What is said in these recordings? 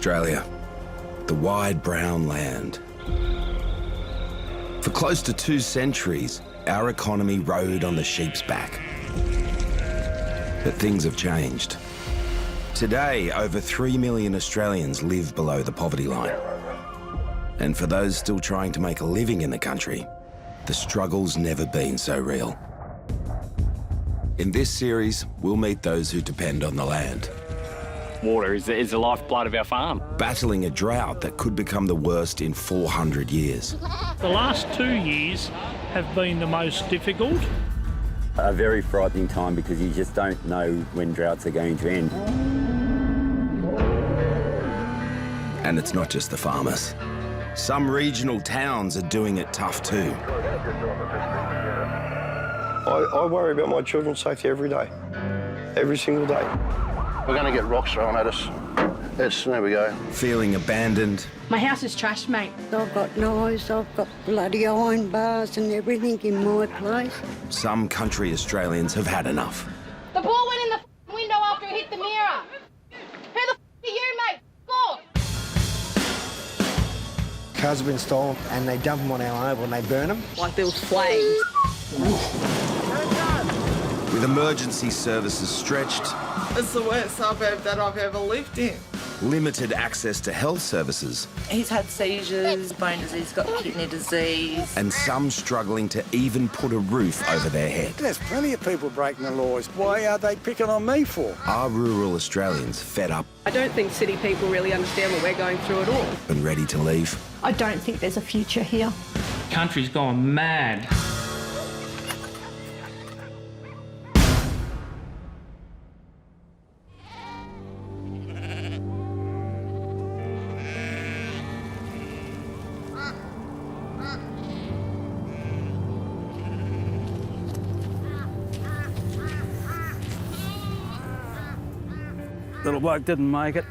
Australia, the wide brown land. For close to 2 centuries, our economy rode on the sheep's back. But things have changed. Today, over 3 million Australians live below the poverty line. And for those still trying to make a living in the country, the struggle's never been so real. In this series, we'll meet those who depend on the land. Water is the lifeblood of our farm. Battling a drought that could become the worst in 400 years. The last 2 years have been the most difficult. A very frightening time because you just don't know when droughts are going to end. And it's not just the farmers. Some regional towns are doing it tough too. I worry about my children's safety every day, every single day. We're going to get rocks thrown at us. There we go. Feeling abandoned. My house is trashed, mate. I've got knives, I've got bloody iron bars and everything in my place. Some country Australians have had enough. The ball went in the window after it hit the mirror. Who the are you, mate? Go! Cars have been stolen and they dump them on our oval and they burn them. Like there was flames. With emergency services stretched, it's the worst suburb that I've ever lived in. limited access to health services, He's had seizures, bone disease, got kidney disease. and some struggling to even put a roof over their head. There's plenty of people breaking the laws. Why are they picking on me for? Are rural Australians fed up I don't think city people really understand what we're going through at all. and ready to leave? I don't think there's a future here. Country's gone mad. Little bloke didn't make it.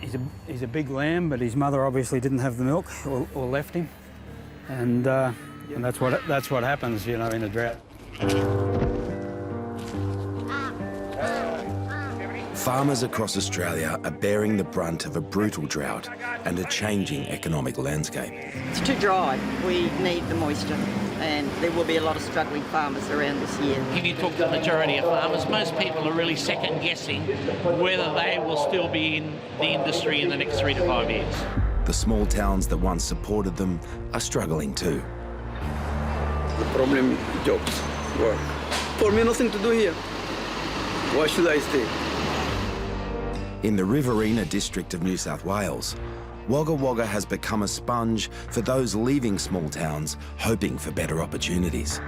He's a big lamb, but his mother obviously didn't have the milk or left him, and that's what happens, you know, in a drought. Farmers across Australia are bearing the brunt of a brutal drought and a changing economic landscape. It's too dry. We need the moisture, and there will be a lot of struggling farmers around this year. If you talk to the majority of farmers, most people are really second guessing whether they will still be in the industry in the next 3 to 5 years. The small towns that once supported them are struggling too. The problem, jobs, work. For me, nothing to do here. Why should I stay? In the Riverina district of New South Wales, Wagga Wagga has become a sponge for those leaving small towns hoping for better opportunities.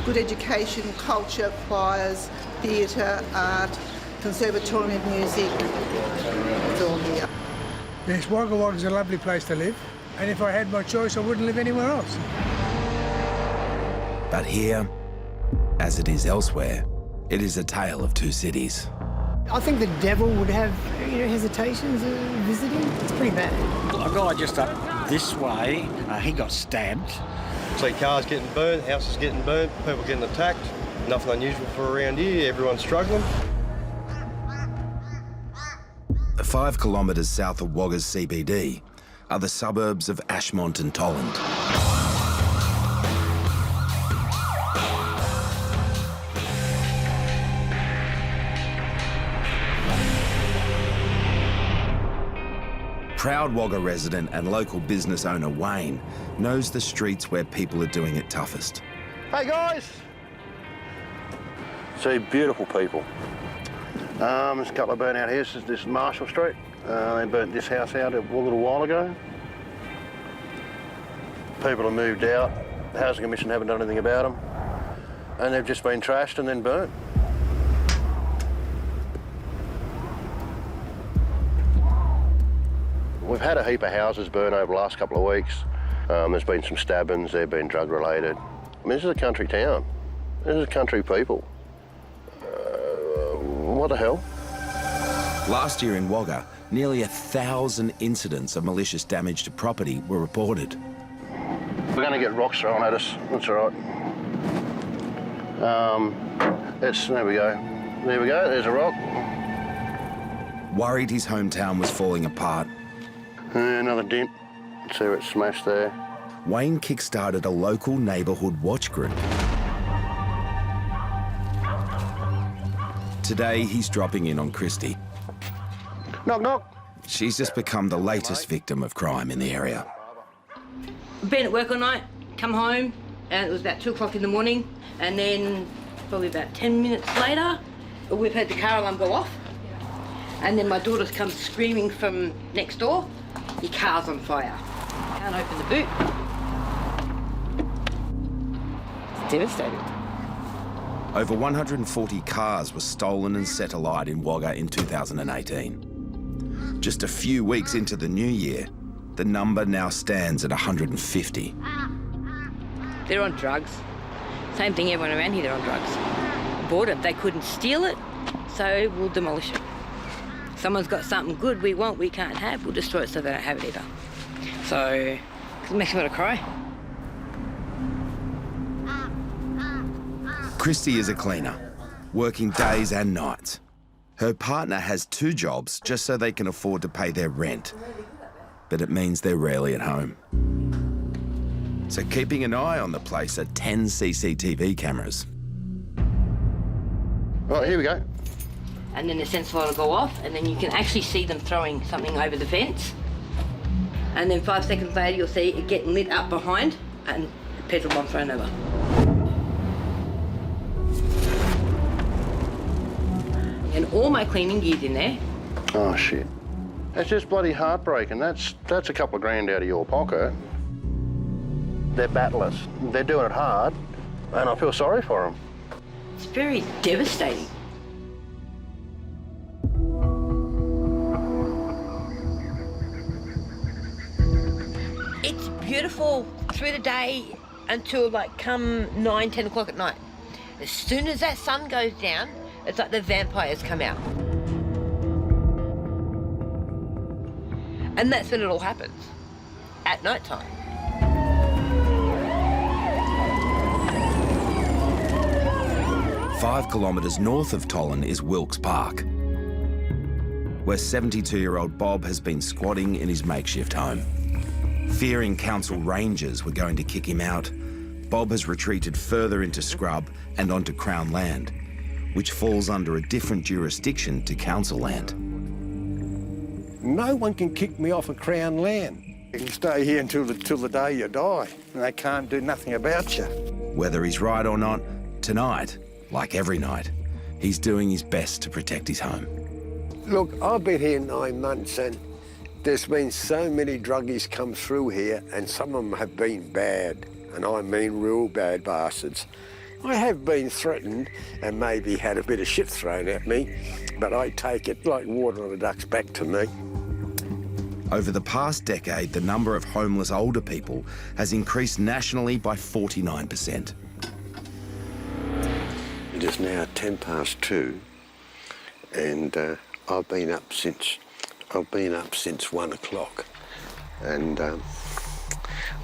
Good education, culture, choirs, theatre, art, conservatorium of music. It's all here. Yes, Wagga Wagga's a lovely place to live, and if I had my choice, I wouldn't live anywhere else. But here, as it is elsewhere, it is a tale of two cities. I think the devil would have, hesitations of visiting. It's pretty bad. A guy just up this way, he got stabbed. See cars getting burnt, houses getting burnt, people getting attacked. Nothing unusual for around here. Everyone's struggling. 5 kilometres south of Wagga's CBD are the suburbs of Ashmont and Tolland. Proud Wagga resident and local business owner Wayne knows the streets where people are doing it toughest. Hey guys! See, beautiful people. There's a couple of burnt out houses. This is Marshall Street. They burnt this house out a little while ago. People have moved out. The Housing Commission haven't done anything about them. And they've just been trashed and then burnt. We've had a heap of houses burn over the last couple of weeks. There's been some stabbings, they've been drug related. I mean, this is a country town. This is country people. What the hell? Last year in Wagga, nearly 1,000 incidents of malicious damage to property were reported. We're going to get rocks thrown at us, that's all right. There we go. There we go, there's a rock. worried his hometown was falling apart, Another dent. See where it's smashed there. Wayne kick-started a local neighbourhood watch group. Today, he's dropping in on Christy. Knock, knock. She's just become the latest victim of crime in the area. Been at work all night, come home, and it was about 2 o'clock in the morning, and then probably about 10 minutes later, we've heard the car alarm go off, and then my daughter's come screaming from next door, your car's on fire. Can't open the boot. It's devastating. Over 140 cars were stolen and set alight in Wagga in 2018. Just a few weeks into the new year, the number now stands at 150. They're on drugs. Same thing, everyone around here, they're on drugs. Bought it, they couldn't steal it, so we'll demolish it. Someone's got something good we want, we can't have, we'll destroy it so they don't have it either. So, it makes me want to cry. Christy is a cleaner, working days and nights. Her partner has 2 jobs just so they can afford to pay their rent. But it means they're rarely at home. So keeping an eye on the place are 10 CCTV cameras. Right, here we go. And then the sensor light will go off, and then you can actually see them throwing something over the fence. And then 5 seconds later, you'll see it getting lit up behind, and the petrol bomb thrown over. And all my cleaning gear's in there. Oh, shit. That's just bloody heartbreaking. That's a couple of grand out of your pocket. They're battlers. They're doing it hard, and I feel sorry for them. It's very devastating. It's beautiful through the day until like come 9, 10 o'clock at night. As soon as that sun goes down, it's like the vampires come out. And that's when it all happens, at night time. Five kilometres north of Tolland is Wilkes Park, where 72-year-old Bob has been squatting in his makeshift home. Fearing council rangers were going to kick him out, Bob has retreated further into scrub and onto Crown land, which falls under a different jurisdiction to council land. No one can kick me off of Crown land. You can stay here until the day you die, and they can't do nothing about you. Whether he's right or not, tonight, like every night, he's doing his best to protect his home. Look, I've been here 9 months, and there's been so many druggies come through here, and some of them have been bad, and I mean real bad bastards. I have been threatened and maybe had a bit of shit thrown at me, but I take it like water on a duck's back to me. Over the past decade, the number of homeless older people has increased nationally by 49%. It is now 2:10, and I've been up since 1 o'clock, and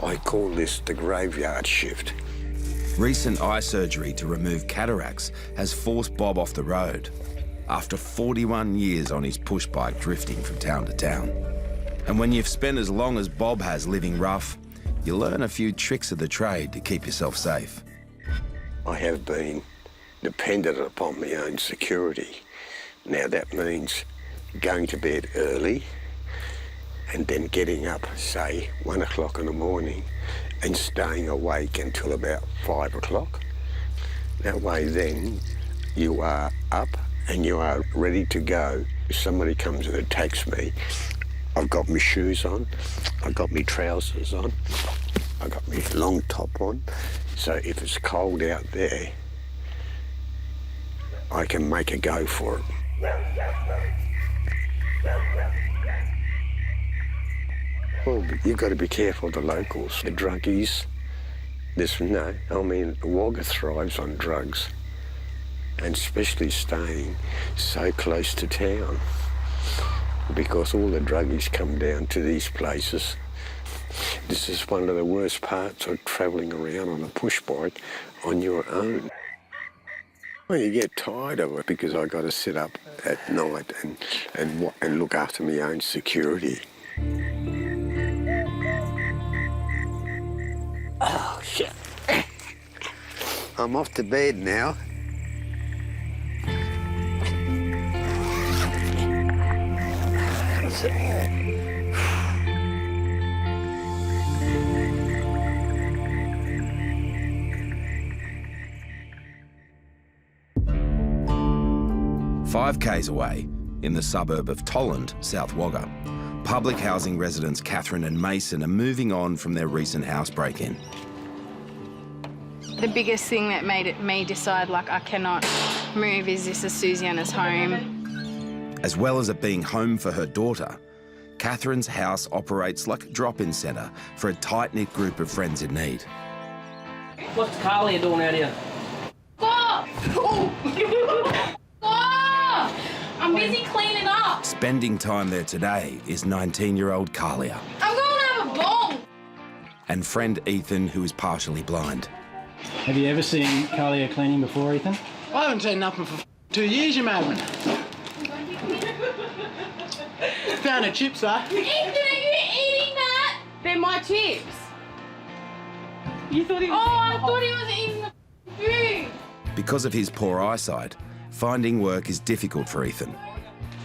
I call this the graveyard shift. Recent eye surgery to remove cataracts has forced Bob off the road after 41 years on his push bike drifting from town to town. And when you've spent as long as Bob has living rough, you learn a few tricks of the trade to keep yourself safe. I have been dependent upon my own security. Now that means going to bed early and then getting up, say, 1 o'clock in the morning and staying awake until about 5 o'clock. That way then you are up and you are ready to go. If somebody comes and attacks me, I've got my shoes on, I've got my trousers on, I've got my long top on, so if it's cold out there, I can make a go for it. Well, you've got to be careful of the locals, the druggies. Wagga thrives on drugs, and especially staying so close to town, because all the druggies come down to these places. This is one of the worst parts of travelling around on a push bike on your own. Well, you get tired of it because I got to sit up at night and look after my own security. Oh, shit. I'm off to bed now. That's it. 5 k's away, in the suburb of Tolland, South Wagga, public housing residents Katherine and Mason are moving on from their recent house break-in. The biggest thing that made me decide, like, I cannot move is this is Susanna's home. As well as it being home for her daughter, Katherine's house operates like a drop-in centre for a tight-knit group of friends in need. What's Carly doing out here? Stop! Stop! I'm busy cleaning up. Spending time there today is 19-year-old Kalia I'm going to have a bong. and friend Ethan, who is partially blind. Have you ever seen Kalia cleaning before, Ethan? I haven't seen nothing for 2 years, you madman. Found a chips, though. Ethan, are you eating that? They're my chips. You thought he was I thought he was eating the food. Because of his poor eyesight, finding work is difficult for Ethan.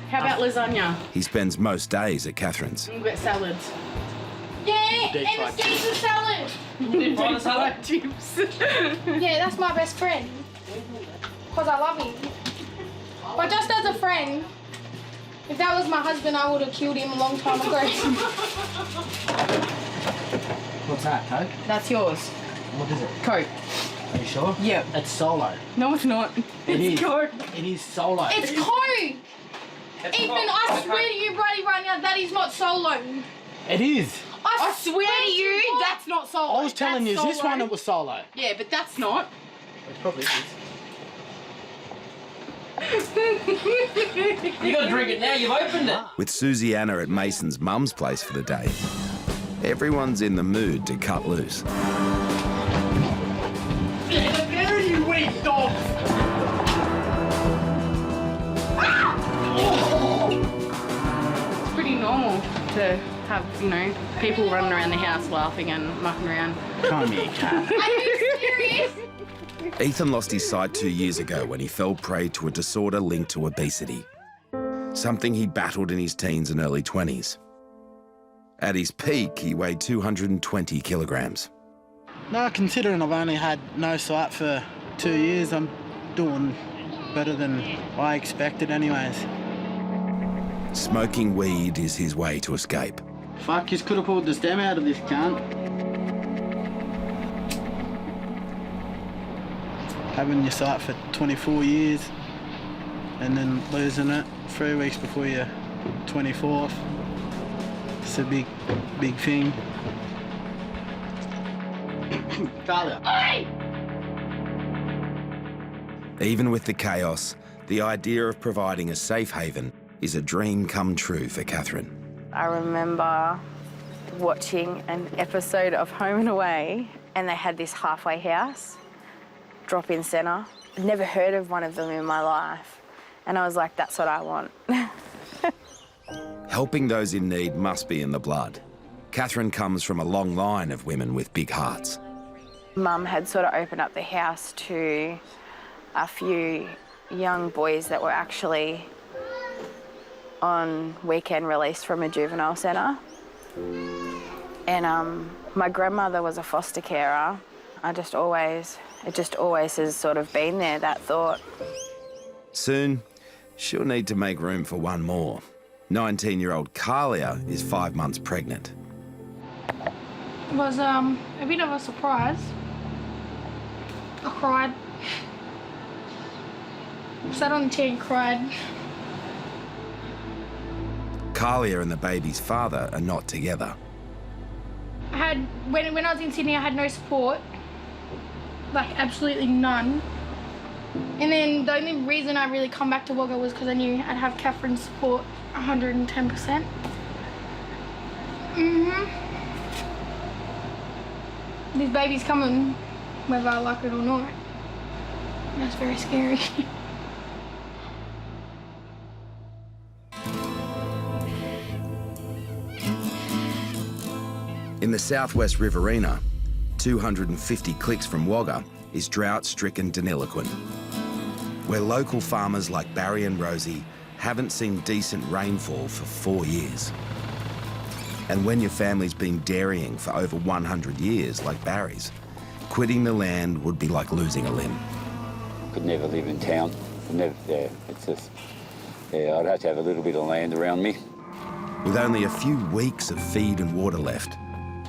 How about lasagna? He spends most days at Katherine's. We've got salads. Yeah, Deep and fried the Caesar salad. Deep fried salad? Chips. Yeah, that's my best friend. Because I love him. But just as a friend, if that was my husband, I would have killed him a long time ago. What's that, Coke? That's yours. What is it? Coke. Are you sure? Yep. It's solo. No, it's not. It's Coke. It is solo. It's Coke! Ethan, I swear to you, Brady, right now, that is not solo. It is. I swear to you, God. that's not solo. I was telling you, That's this solo. one it was solo. Yeah, but that's not. It probably is. You gotta drink it now, you've opened it. With Susanna at Mason's mum's place for the day, everyone's in the mood to cut loose. There you weak dogs! It's pretty normal to have, you know, people running around the house laughing and mucking around. Come here, cat. Are you serious? Ethan lost his sight 2 years ago when he fell prey to a disorder linked to obesity, something he battled in his teens and early 20s. At his peak, he weighed 220 kilograms. No, considering I've only had no sight for 2 years, I'm doing better than I expected anyways. Smoking weed is his way to escape. Fuck, you could have pulled the stem out of this cunt. Having your sight for 24 years and then losing it 3 weeks before your 24th. It's a big, big thing. Carla. Even with the chaos, the idea of providing a safe haven is a dream come true for Katherine. I remember watching an episode of Home and Away, and they had this halfway house, drop-in centre. I'd never heard of one of them in my life, and I was like, that's what I want. Helping those in need must be in the blood. Katherine comes from a long line of women with big hearts. Mum had sort of opened up the house to a few young boys that were actually on weekend release from a juvenile centre. And my grandmother was a foster carer. It just always has sort of been there, that thought. Soon, she'll need to make room for one more. 19-year-old Kalia is 5 months pregnant. It was a bit of a surprise. I cried. Sat on the chair and cried. Kalia and the baby's father are not together. When I was in Sydney, I had no support. Like, absolutely none. And then the only reason I really come back to Wagga was because I knew I'd have Katherine's support 110%. This baby's coming, whether I like it or not. That's very scary. In the southwest Riverina, 250 clicks from Wagga, is drought-stricken Deniliquin, where local farmers like Barry and Rosie haven't seen decent rainfall for 4 years. And when your family's been dairying for over 100 years, like Barry's, quitting the land would be like losing a limb. Could never live in town. It's just, I'd have to have a little bit of land around me. With only a few weeks of feed and water left,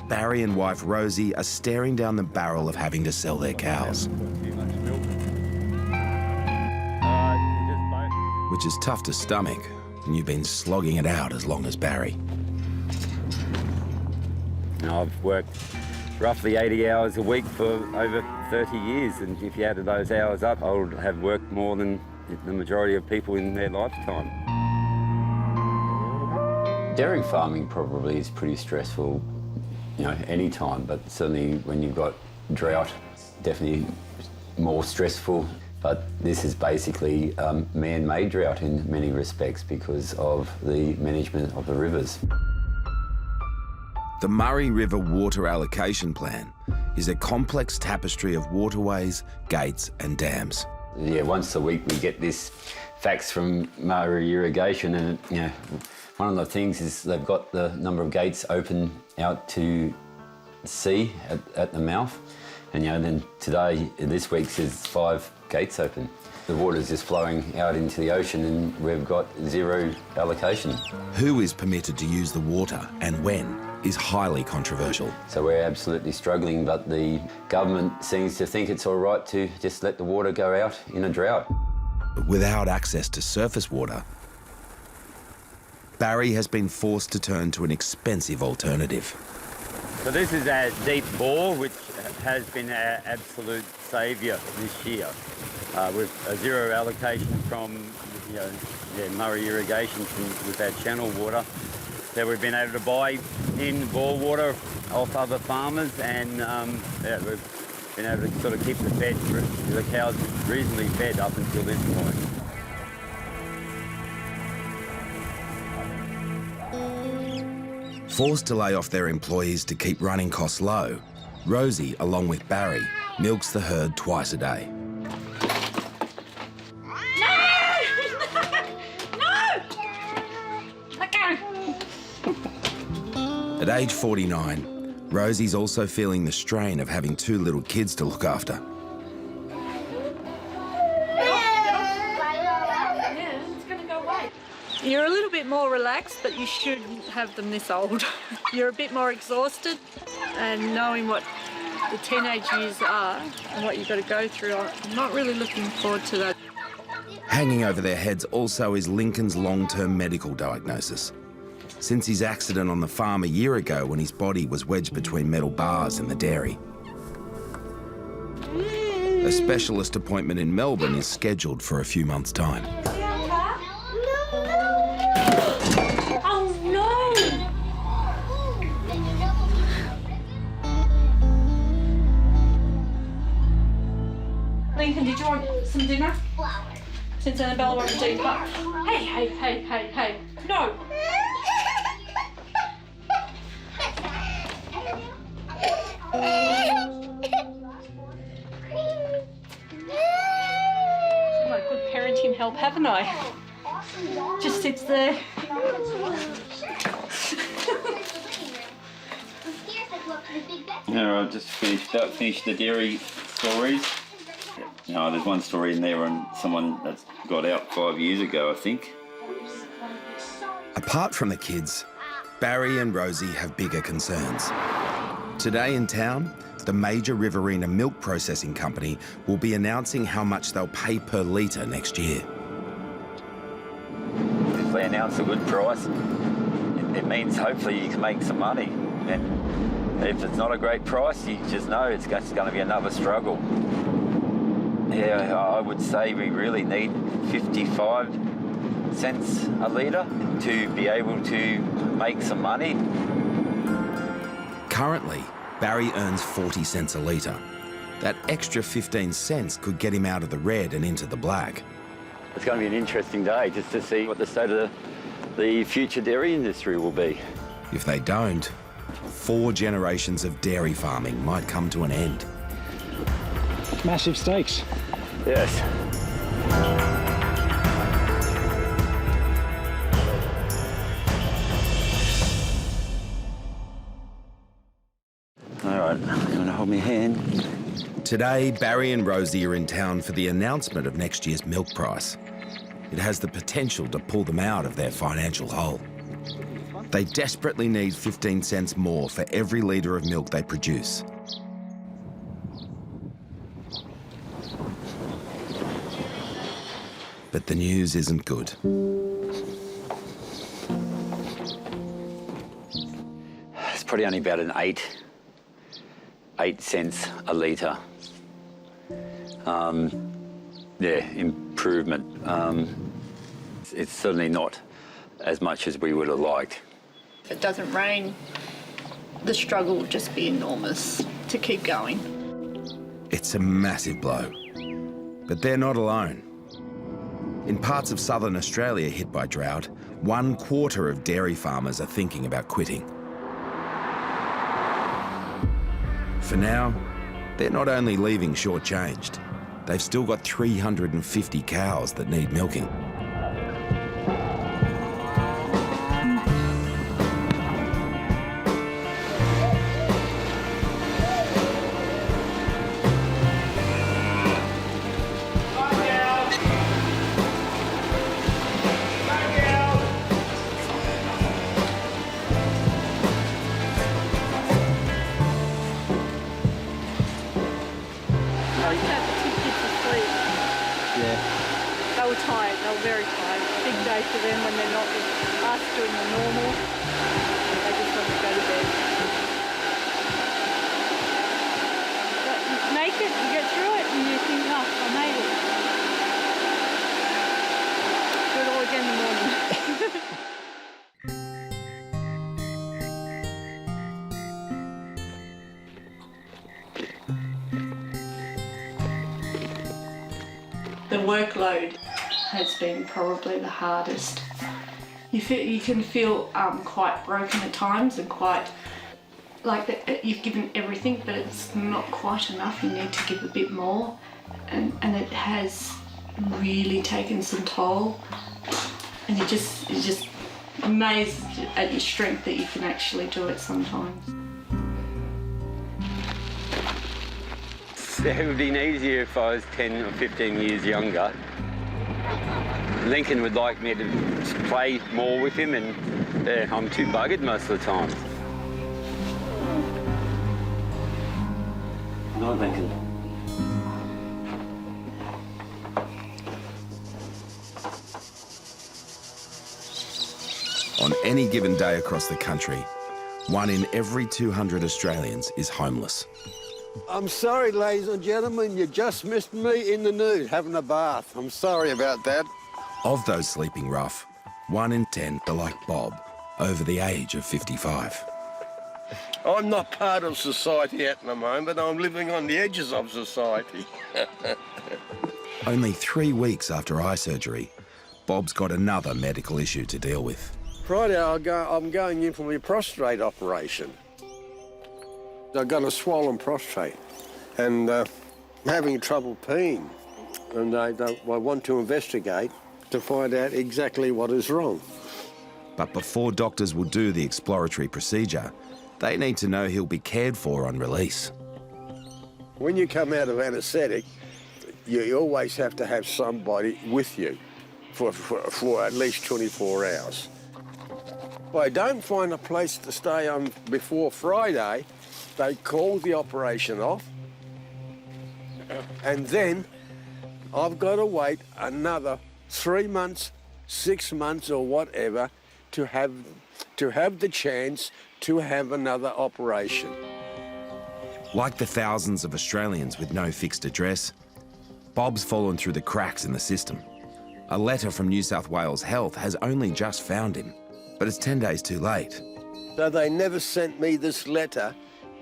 Barry and wife Rosie are staring down the barrel of having to sell their cows. Which is tough to stomach when you've been slogging it out as long as Barry. I've worked roughly 80 hours a week for over 30 years, and if you added those hours up, I would have worked more than the majority of people in their lifetime. Dairy farming probably is pretty stressful, you know, any time, but certainly when you've got drought, definitely more stressful. But this is basically man-made drought in many respects because of the management of the rivers. The Murray River Water Allocation Plan is a complex tapestry of waterways, gates and dams. Yeah, once a week we get this fax from Murray Irrigation, and you know, one of the things is they've got the number of gates open out to sea at the mouth, and you know, then today, this week, says 5 gates open. The water's just flowing out into the ocean and we've got zero allocation. Who is permitted to use the water and when is highly controversial. So we're absolutely struggling, but the government seems to think it's all right to just let the water go out in a drought. But without access to surface water, Barry has been forced to turn to an expensive alternative. So this is our deep bore, which has been our absolute saviour this year. With a zero allocation from Murray Irrigation with our channel water, that we've been able to buy in bore water off other farmers, and we've been able to sort of keep the cows reasonably fed up until this point. Forced to lay off their employees to keep running costs low, Rosie, along with Barry, milks the herd twice a day. At age 49, Rosie's also feeling the strain of having 2 little kids to look after. You're a little bit more relaxed, but you shouldn't have them this old. You're a bit more exhausted, and knowing what the teenage years are and what you've got to go through, I'm not really looking forward to that. Hanging over their heads also is Lincoln's long-term medical diagnosis. Since his accident on the farm a year ago when his body was wedged between metal bars in the dairy. A specialist appointment in Melbourne is scheduled for a few months' time. Oh no! Lincoln, did you want some dinner? Since Annabella wants to eat up. Hey, no! My good parenting help, haven't I? Just sits there. I've just finished the dairy stories. There's one story in there on someone that's got out 5 years ago, I think. Apart from the kids, Barry and Rosie have bigger concerns. Today in town, the major Riverina milk processing company will be announcing how much they'll pay per litre next year. If they announce a good price, it means hopefully you can make some money. And if it's not a great price, you just know it's going to be another struggle. Yeah, I would say we really need 55 cents a litre to be able to make some money. Currently, Barry earns 40 cents a litre. That extra 15 cents could get him out of the red and into the black. It's going to be an interesting day just to see what the state of the future dairy industry will be. If they don't, 4 generations of dairy farming might come to an end. Massive stakes. Yes. All right, you want to hold my hand? Today, Barry and Rosie are in town for the announcement of next year's milk price. It has the potential to pull them out of their financial hole. They desperately need 15 cents more for every litre of milk they produce. But the news isn't good. It's probably only about an 8 cents a litre. Yeah, improvement. It's certainly not as much as we would have liked. If it doesn't rain, the struggle will just be enormous to keep going. It's a massive blow. But they're not alone. In parts of southern Australia hit by drought, 1/4 of dairy farmers are thinking about quitting. For now, they're not only leaving shortchanged, they've still got 350 cows that need milking. They were tired, they were very tired. Big day for them when they're not with us doing the normal. They just want to go to bed. But you make it, you get through it, and you think, oh, I made it. Do it all again in the morning. The workload has been probably the hardest. You can feel quite broken at times and quite like that you've given everything, but it's not quite enough. You need to give a bit more, and it has really taken some toll. And you're just amazed at your strength that you can actually do it sometimes. It would have been easier if I was 10 or 15 years younger. Lincoln would like me to play more with him, and I'm too buggered most of the time. Not Lincoln. On any given day across the country, 1 in every 200 Australians is homeless. I'm sorry, ladies and gentlemen, you just missed me in the nude having a bath. I'm sorry about that. Of those sleeping rough, 1 in 10 are like Bob, over the age of 55. I'm not part of society at the moment. I'm living on the edges of society. Only 3 weeks after eye surgery, Bob's got another medical issue to deal with. Friday, I'm going in for my prostate operation. I've got a swollen prostate and I'm having trouble peeing. And I want to investigate to find out exactly what is wrong. But before doctors will do the exploratory procedure, they need to know he'll be cared for on release. When you come out of anaesthetic, you always have to have somebody with you for at least 24 hours. If I don't find a place to stay on before Friday, they call the operation off, and then I've got to wait another 3 months, 6 months or whatever to have the chance to have another operation. Like the thousands of Australians with no fixed address, Bob's fallen through the cracks in the system. A letter from New South Wales Health has only just found him, but it's 10 days too late. So they never sent me this letter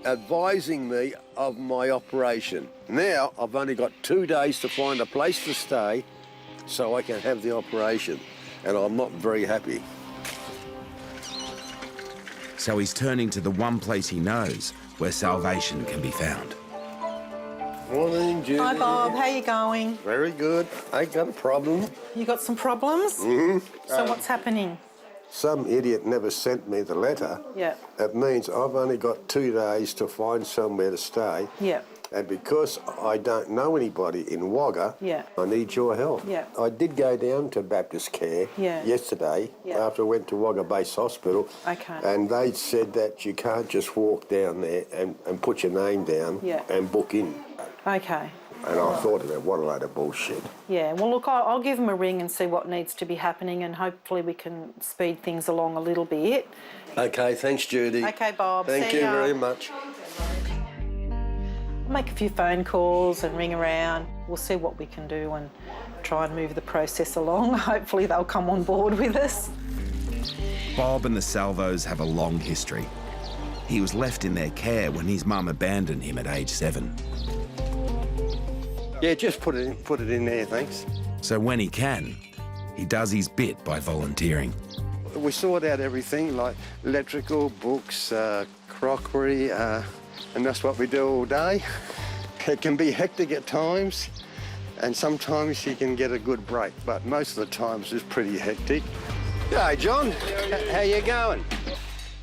advising me of my operation. Now I've only got 2 days to find a place to stay so I can have the operation, and I'm not very happy. So he's turning to the one place he knows where salvation can be found. Morning, Judy. Hi, Bob. How you going? Very good. I got a problem. You got some problems? So what's happening? Some idiot never sent me the letter. Yeah. It means I've only got 2 days to find somewhere to stay. Yeah. And because I don't know anybody in Wagga, Yeah. I need your help. Yeah. I did go down to Baptist Care yesterday after I went to Wagga Base Hospital. Okay. And they said that you can't just walk down there and put your name down and book in. Okay. And I thought of it, what a load of bullshit. Yeah, well, look, I'll give them a ring and see what needs to be happening, and hopefully we can speed things along a little bit. Okay, thanks, Judy. Okay, Bob. Thank See you ya. very much. I'll make a few phone calls and ring around. We'll see what we can do and try and move the process along. Hopefully they'll come on board with us. Bob and the Salvos have a long history. He was left in their care when his mum abandoned him at age 7. Yeah, just put it in there, thanks. So when he can, he does his bit by volunteering. We sort out everything, like electrical, books, crockery, and that's what we do all day. It can be hectic at times, and sometimes you can get a good break, but most of the times it's pretty hectic. Hey, John, how you going?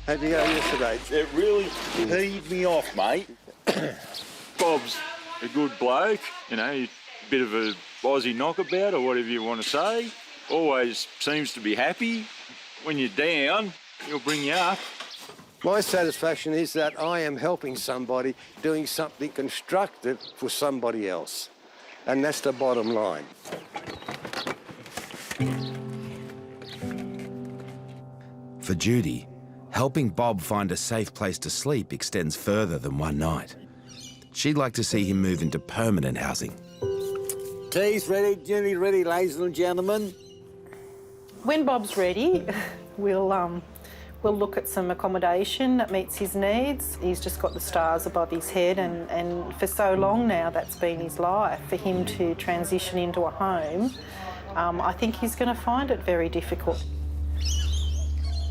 How'd you go yesterday? It really heaved me off, mate. Bob's a good bloke, you know, a bit of a Aussie knockabout or whatever you want to say. Always seems to be happy. When you're down, he'll bring you up. My satisfaction is that I am helping somebody, doing something constructive for somebody else. And that's the bottom line. For Judy, helping Bob find a safe place to sleep extends further than one night. She'd like to see him move into permanent housing. Tea's ready, Judy ready, ladies and gentlemen. When Bob's ready, we'll look at some accommodation that meets his needs. He's just got the stars above his head, and for so long now that's been his life. For him to transition into a home, I think he's going to find it very difficult.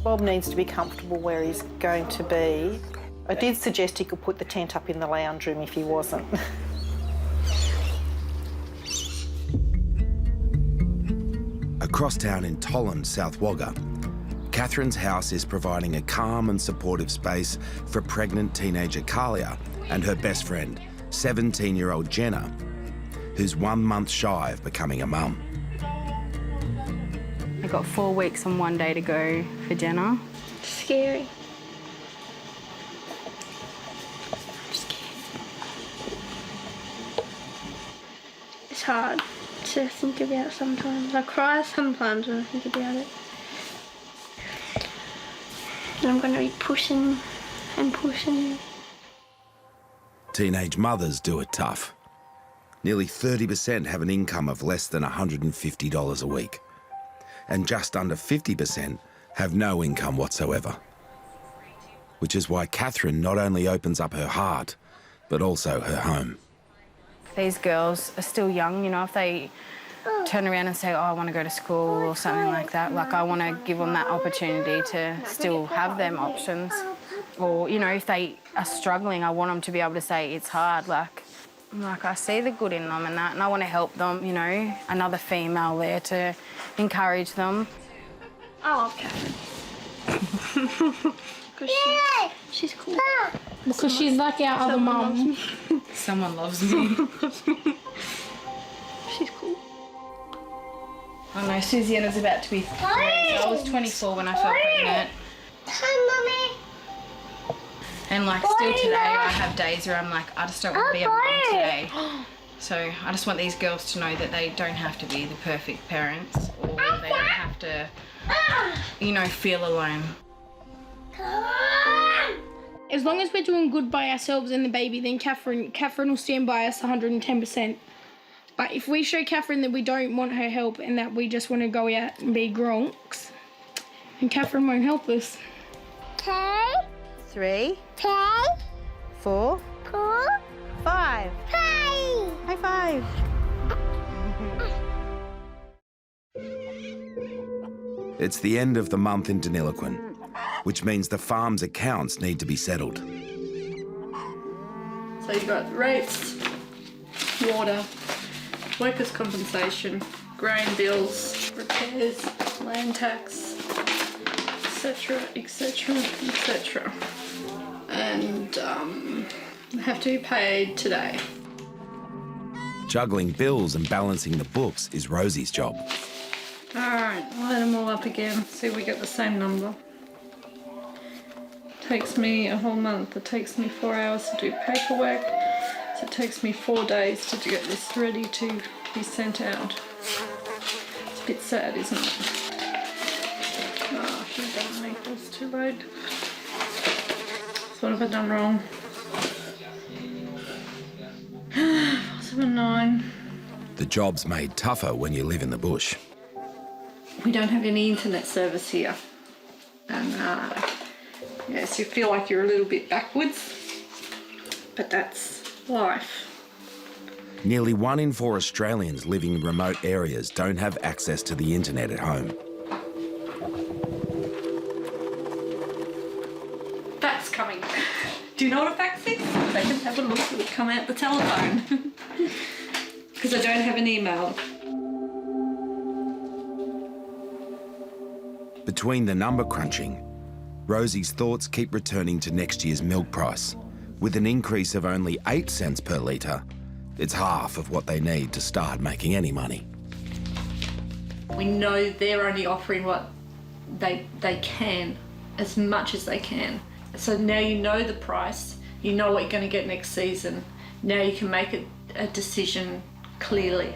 Bob needs to be comfortable where he's going to be. I did suggest he could put the tent up in the lounge room if he wasn't. Across town in Tolland, South Wagga, Katherine's house is providing a calm and supportive space for pregnant teenager Kalia and her best friend, 17-year-old Jenna, who's 1 month shy of becoming a mum. I've got 4 weeks and 1 day to go for Jenna. Scary. It's hard to think about sometimes. I cry sometimes when I think about it. And I'm going to be pushing and pushing. Teenage mothers do it tough. Nearly 30% have an income of less than $150 a week. And just under 50% have no income whatsoever. Which is why Katherine not only opens up her heart, but also her home. These girls are still young, you know, if they turn around and say, oh, I want to go to school or something like that, like I want to give them that opportunity to still have them options. Or, you know, if they are struggling, I want them to be able to say it's hard, like I see the good in them and that, and I want to help them, you know, another female there to encourage them. I love Katherine. Because she's cool. Because she's like our other mum. Someone loves me. She's cool. I know, Susanna's about to be 3, so I was 24 when I felt pregnant. Hi, Mummy. And like still today, I have days where I'm like, I just don't want to be a mum today. So I just want these girls to know that they don't have to be the perfect parents, or they don't have to, you know, feel alone. As long as we're doing good by ourselves and the baby, then Katherine will stand by us 110%. But if we show Katherine that we don't want her help and that we just want to go out and be gronks, then Katherine won't help us. 3, 4, 5. High five. It's the end of the month in Deniliquin, which means the farm's accounts need to be settled. So you've got rates, water, workers' compensation, grain bills, repairs, land tax, etc., etc., etc. And have to be paid today. Juggling bills and balancing the books is Rosie's job. All right, I'll add them all up again, see if we get the same number. Takes me a whole month. It takes me 4 hours to do paperwork. So it takes me 4 days to get this ready to be sent out. It's a bit sad, isn't it? Oh, I should have done an equals too late. So what have I done wrong? 479. The job's made tougher when you live in the bush. We don't have any internet service here. And yes, you feel like you're a little bit backwards, but that's life. Nearly 1 in 4 Australians living in remote areas don't have access to the internet at home. Fax coming. Do you know what a fax is? They can have a look. It will come out the telephone. Because I don't have an email. Between the number crunching, Rosie's thoughts keep returning to next year's milk price. With an increase of only 8 cents per litre, it's half of what they need to start making any money. We know they're only offering what they can, as much as they can. So now you know the price, you know what you're going to get next season. Now you can make a decision clearly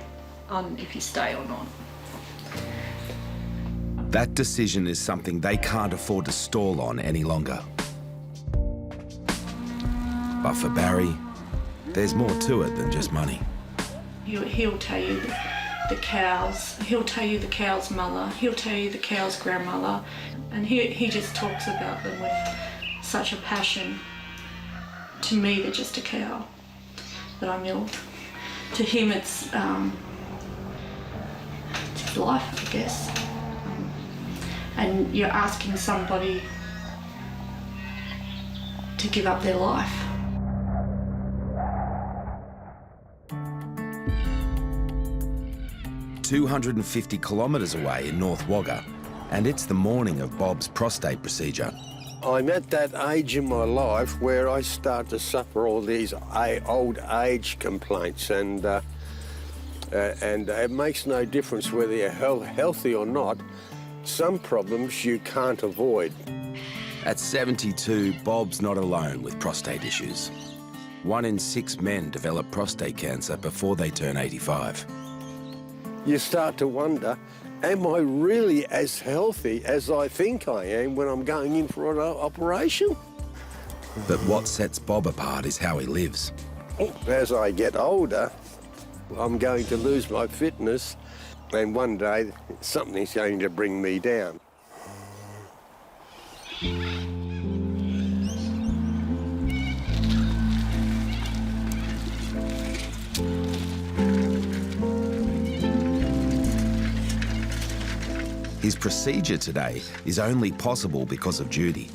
on if you stay or not. That decision is something they can't afford to stall on any longer. But for Barry, there's more to it than just money. He'll tell you the cows, he'll tell you the cow's mother, he'll tell you the cow's grandmother, and he just talks about them with such a passion. To me, they're just a cow that I milk. To him, it's his life, I guess. And you're asking somebody to give up their life. "250 kilometres away in North Wagga, and it's the morning of Bob's prostate procedure. I'm at that age in my life where I start to suffer all these old age complaints, and it makes no difference whether you're healthy or not. Some problems you can't avoid. At 72, Bob's not alone with prostate issues. 1 in 6 men develop prostate cancer before they turn 85. You start to wonder, am I really as healthy as I think I am when I'm going in for an operation? But what sets Bob apart is how he lives. As I get older, I'm going to lose my fitness, and one day something's going to bring me down. His procedure today is only possible because of Judy,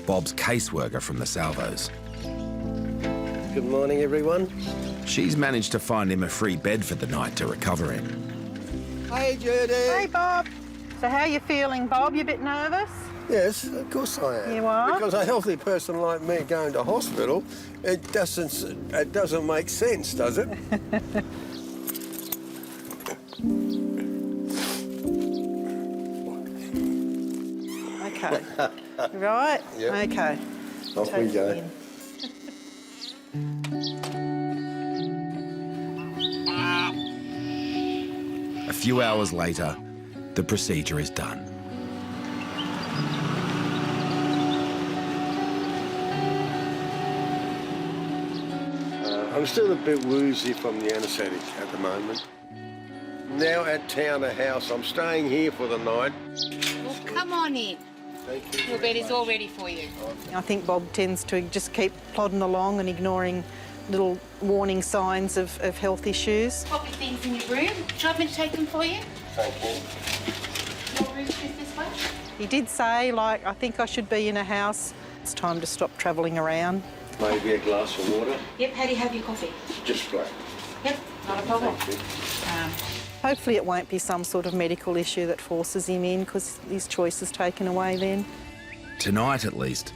Bob's caseworker from the Salvos. Good morning, everyone. She's managed to find him a free bed for the night to recover in. Hey, Judy. Hey, Bob. So how are you feeling, Bob? You a bit nervous? Yes, of course I am. You are? Because a healthy person like me going to hospital, it doesn't make sense, does it? Okay. Right? Yep. Okay. Off we go. A few hours later, the procedure is done. I'm still a bit woozy from the anaesthetic at the moment. Now at Towner House, I'm staying here for the night. Well, come on in. Your bed is all ready for you. I think Bob tends to just keep plodding along and ignoring little warning signs of health issues. Pop your things in your room. Do you want me to take them for you? Thank you. Your room is this way? He did say, like, I think I should be in a house. It's time to stop travelling around. Maybe a glass of water? Yep, how do you have your coffee? Just black. Yep, not a problem. Hopefully it won't be some sort of medical issue that forces him in, because his choice is taken away then. Tonight, at least,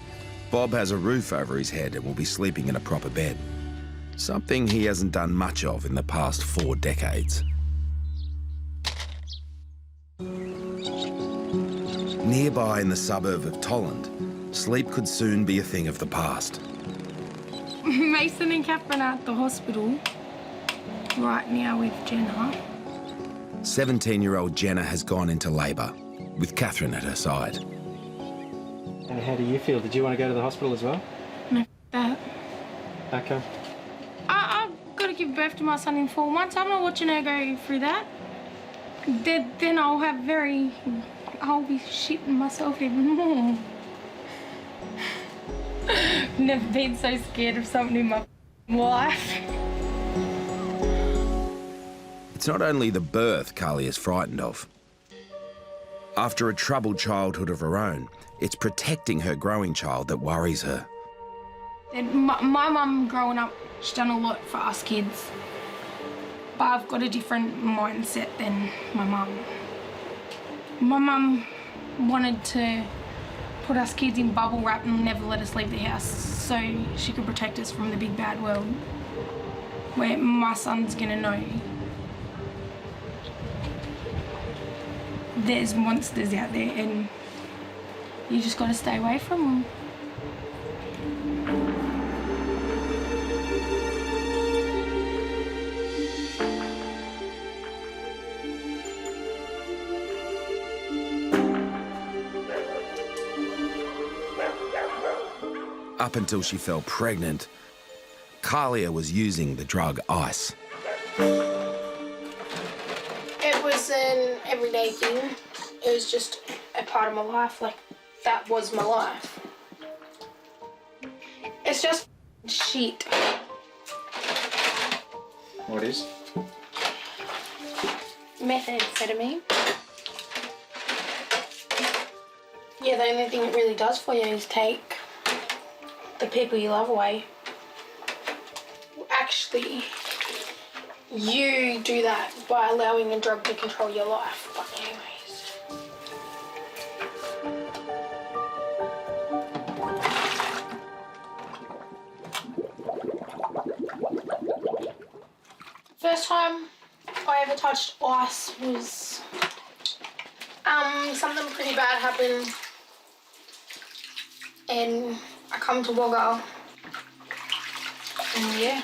Bob has a roof over his head and will be sleeping in a proper bed. Something he hasn't done much of in the past 4 decades. Nearby in the suburb of Tolland, sleep could soon be a thing of the past. Mason and Katherine are at the hospital right now with Jenna. 17-year-old Jenna has gone into labour, with Katherine at her side. And how do you feel? Did you want to go to the hospital as well? No, that. How come? I've got to give birth to my son in 4 months. I'm not watching her go through that. Then I'll be shitting myself even more. Never been so scared of something in my life. It's not only the birth Carly is frightened of. After a troubled childhood of her own, it's protecting her growing child that worries her. And my mum growing up, she's done a lot for us kids. But I've got a different mindset than my mum. My mum wanted to put us kids in bubble wrap and never let us leave the house so she could protect us from the big bad world, where my son's gonna know there's monsters out there and you just gotta stay away from them. Up until she fell pregnant, Carlia was using the drug ice. It was an everyday thing. It was just a part of my life. Like, that was my life. It's just shit. What is? Methamphetamine. Yeah, the only thing it really does for you is take the people you love away. Actually, you do that by allowing a drug to control your life. But anyways. First time I ever touched ice was something pretty bad happened, and I come to Wagga, and yeah.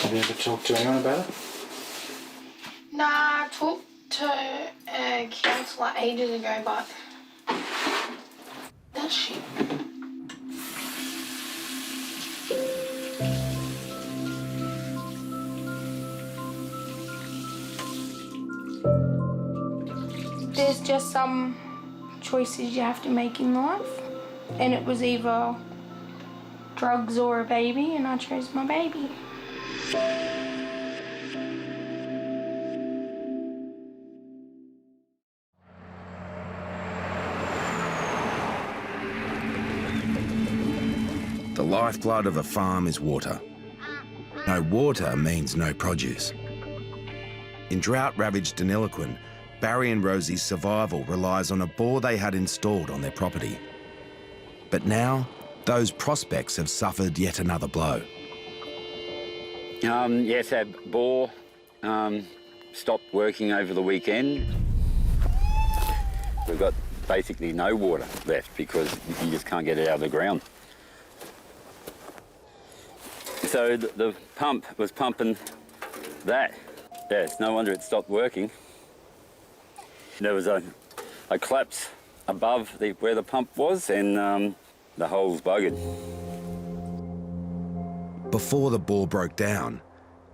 Have you ever talked to anyone about it? Nah, I talked to a counsellor ages ago, but that shit. There's just some choices you have to make in life, and it was either drugs or a baby, and I chose my baby. The lifeblood of a farm is water. No water means no produce. In drought-ravaged Deniliquin, Barry and Rosie's survival relies on a bore they had installed on their property. But now, those prospects have suffered yet another blow. Yes, our bore stopped working over the weekend. We've got basically no water left because you just can't get it out of the ground. So the pump was pumping that. Yeah, it's no wonder it stopped working. There was a collapse above where the pump was, and the hole's buggered. Before the bore broke down,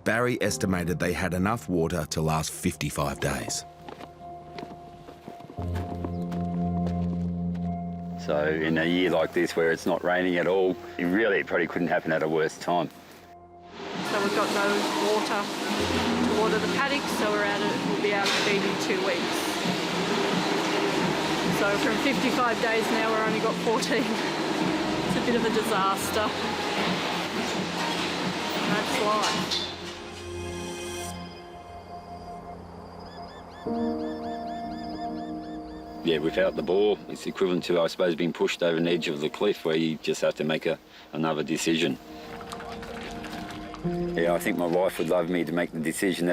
Barry estimated they had enough water to last 55 days. So in a year like this where it's not raining at all, it probably couldn't happen at a worse time. So we've got no water to water the paddocks, so we'll be able to feed in 2 weeks. So from 55 days now, we've only got 14. It's a bit of a disaster. That's life. Yeah, without the bore, it's equivalent to, I suppose, being pushed over an edge of the cliff where you just have to make another decision. Yeah, I think my wife would love me to make the decision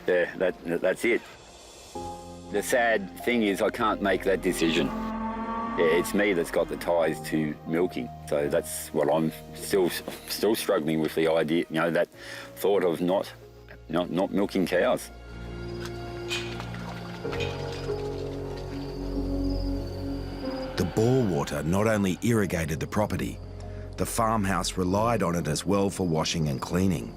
that's it. The sad thing is I can't make that decision. Yeah, it's me that's got the ties to milking. So that's what I'm still struggling with, the idea, that thought of not milking cows. The bore water not only irrigated the property, the farmhouse relied on it as well for washing and cleaning.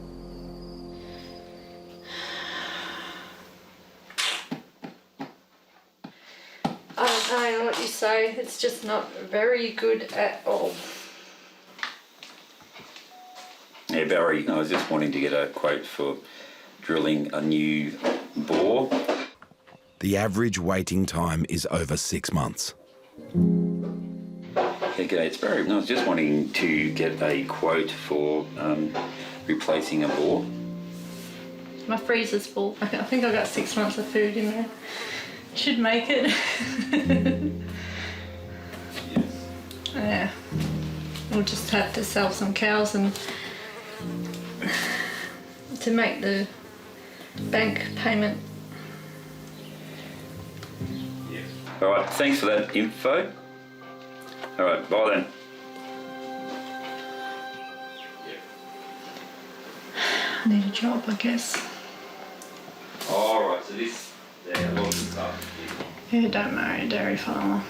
I don't know what you say, it's just not very good at all. Yeah, Barry, I was just wanting to get a quote for drilling a new bore. The average waiting time is over 6 months. Okay, it's Barry. I was just wanting to get a quote for replacing a bore. My freezer's full. I think I've got 6 months of food in there. Should make it. Yeah. We'll just have to sell some cows and to make the bank payment. All right, thanks for that info. All right, bye then. I need a job, I guess. All right, so this, lots of stuff. Yeah, don't marry a dairy farmer.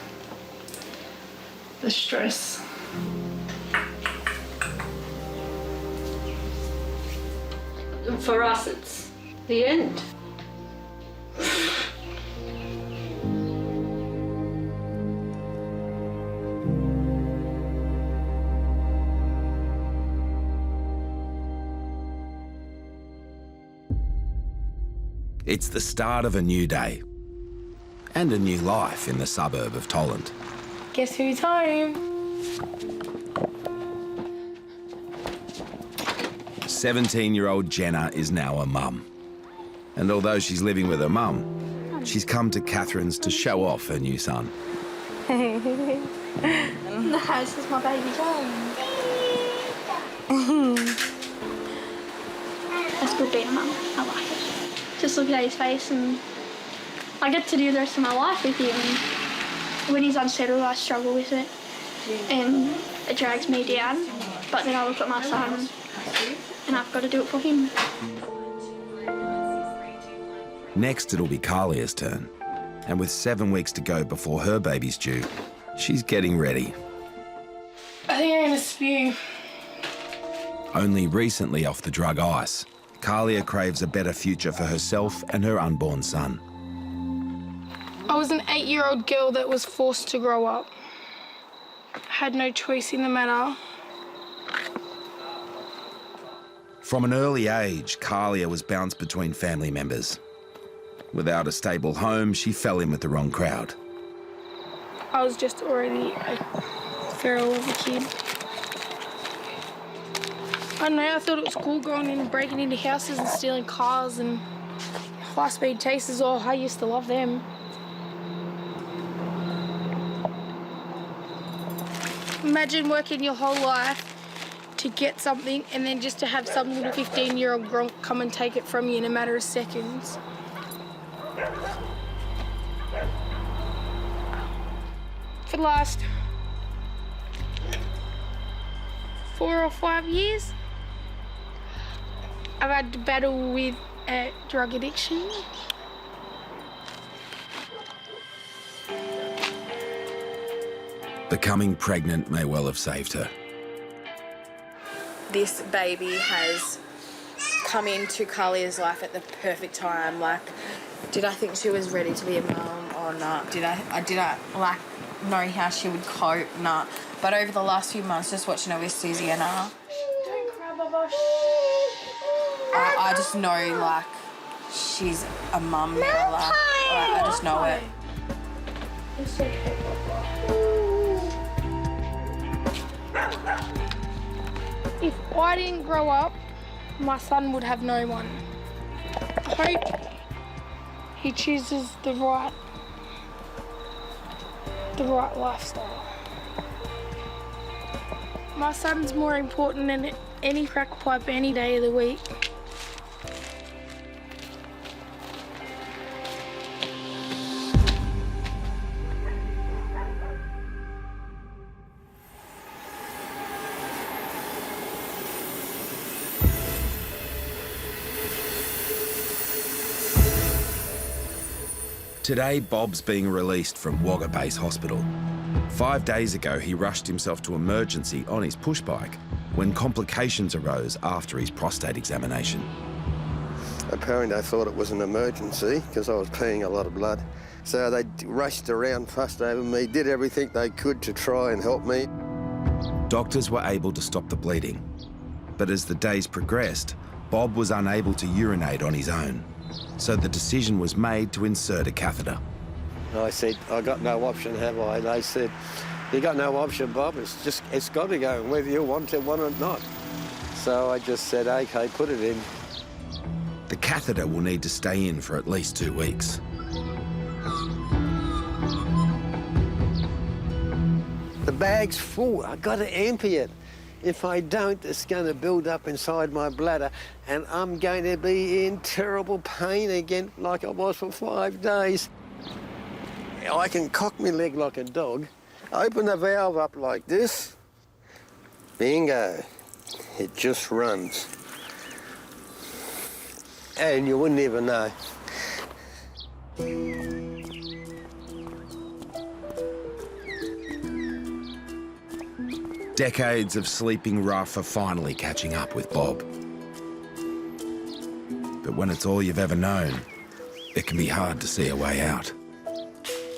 The stress. For us, it's the end. It's the start of a new day and a new life in the suburb of Tolland. Guess who's home? 17-year-old Jenna is now a mum. And although she's living with her mum, she's come to Catherine's to show off her new son. The house is my baby home. That's good being a mum. I like it. Just looking at his face, and I get to do the rest of my life with him. When he's unsettled, I struggle with it, and it drags me down. But then I look at my son, and I've got to do it for him. Next, it'll be Kalia's turn. And with 7 weeks to go before her baby's due, she's getting ready. I think I'm gonna spew. Only recently off the drug ice, Kalia craves a better future for herself and her unborn son. I was an 8-year-old girl that was forced to grow up. I had no choice in the matter. From an early age, Kalia was bounced between family members. Without a stable home, she fell in with the wrong crowd. I was just already a feral of a kid. I don't know, I thought it was cool going in and breaking into houses and stealing cars and high-speed chasers. Oh, I used to love them. Imagine working your whole life to get something and then just to have some little 15-year-old gronk come and take it from you in a matter of seconds. For the last 4 or 5 years, I've had to battle with drug addiction. Becoming pregnant may well have saved her. This baby has come into Kalia's life at the perfect time. Like, did I think she was ready to be a mum or not? Did I like know how she would cope, nah. But over the last few months, just watching her with Susie and her, Don't cry, Baba. I just know, like, she's a mum now. Like, I just know it. It's okay, Baba. If I didn't grow up, my son would have no one. I hope he chooses the right lifestyle. My son's more important than any crack pipe any day of the week. Today, Bob's being released from Wagga Base Hospital. 5 days ago, he rushed himself to emergency on his push bike when complications arose after his prostate examination. Apparently they thought it was an emergency because I was peeing a lot of blood. So they rushed around, fussed over me, did everything they could to try and help me. Doctors were able to stop the bleeding, but as the days progressed, Bob was unable to urinate on his own. So the decision was made to insert a catheter. I said, I got no option, have I? They said, you got no option, Bob. It's got to go, whether you want it or not. So I just said, okay, put it in. The catheter will need to stay in for at least 2 weeks. The bag's full. I got to empty it. If I don't, it's going to build up inside my bladder and I'm going to be in terrible pain again like I was for 5 days. I can cock my leg like a dog, open the valve up like this, bingo, it just runs. And you wouldn't even know. Decades of sleeping rough are finally catching up with Bob. But when it's all you've ever known, it can be hard to see a way out.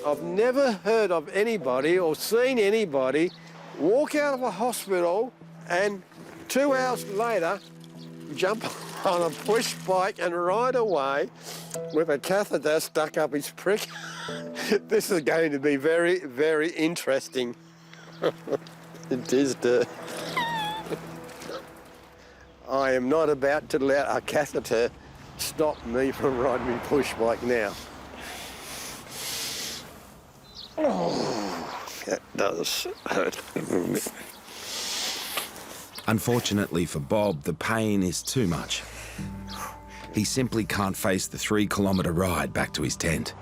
I've never heard of anybody or seen anybody walk out of a hospital and 2 hours later jump on a push bike and ride away with a catheter stuck up his prick. This is going to be very, very interesting. It is. I am not about to let a catheter stop me from riding my push bike now. Oh, that does hurt a little bit. Unfortunately for Bob, the pain is too much. He simply can't face the 3-kilometre ride back to his tent.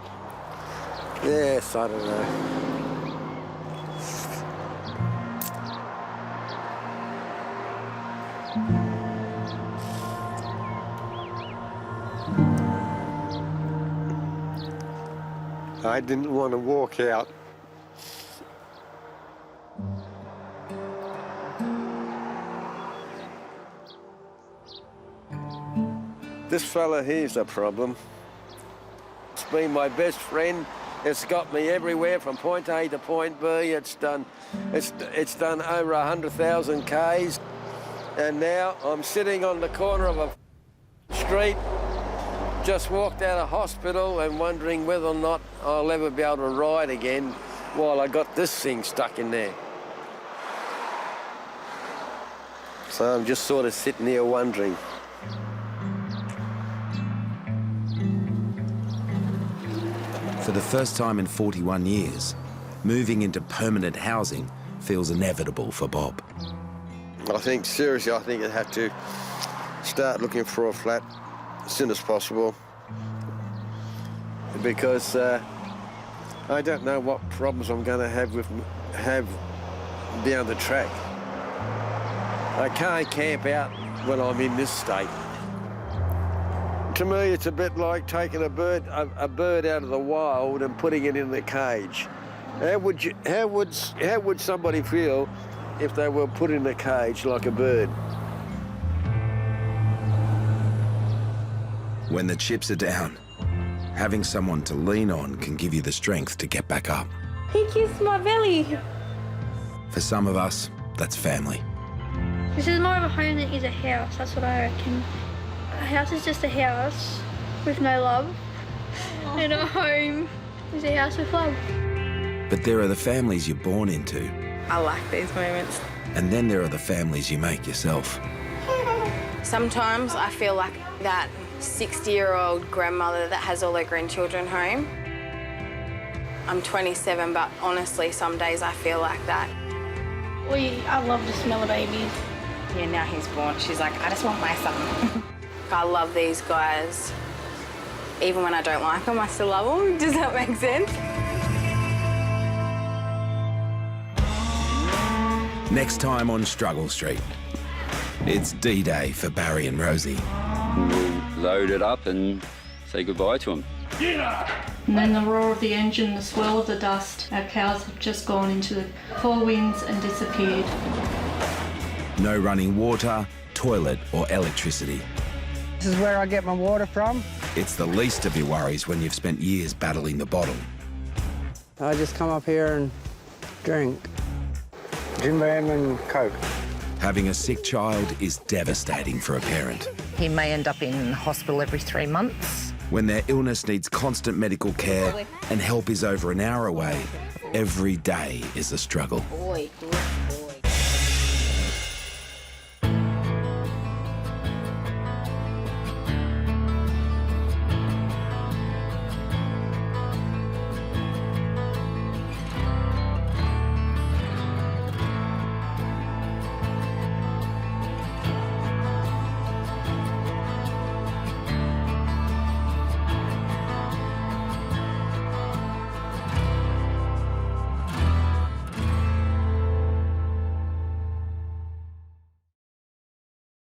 Yes, I don't know. I didn't want to walk out. This fella here's the problem. It's been my best friend. It's got me everywhere from point A to point B. It's done over 100,000 Ks. And now I'm sitting on the corner of a street, just walked out of hospital and wondering whether or not I'll ever be able to ride again while I got this thing stuck in there. So I'm just sort of sitting here wondering. For the first time in 41 years, moving into permanent housing feels inevitable for Bob. Seriously, I think I'd have to start looking for a flat as soon as possible, because I don't know what problems I'm going to have down the track. I can't camp out when I'm in this state. To me, it's a bit like taking a bird out of the wild and putting it in the cage. How would somebody feel if they were put in a cage like a bird? When the chips are down, having someone to lean on can give you the strength to get back up. He kissed my belly. For some of us, that's family. This is more of a home than it is a house, that's what I reckon. A house is just a house with no love, and a home is a house with love. But there are the families you're born into, I like these moments. and then there are the families you make yourself. Sometimes I feel like that 60-year-old grandmother that has all her grandchildren home. I'm 27, but honestly, some days I feel like that. I love the smell of babies. Yeah, now he's born. She's like, I just want my son. I love these guys. Even when I don't like them, I still love them. Does that make sense? Next time on Struggle Street, it's D-Day for Barry and Rosie. We'll load it up and say goodbye to them. And then the roar of the engine, the swirl of the dust. Our cows have just gone into the four winds and disappeared. No running water, toilet or electricity. This is where I get my water from. It's the least of your worries when you've spent years battling the bottle. I just come up here and drink. Jim Beam and Coke. Having a sick child is devastating for a parent. He may end up in hospital every 3 months. When their illness needs constant medical care and help is over an hour away, every day is a struggle.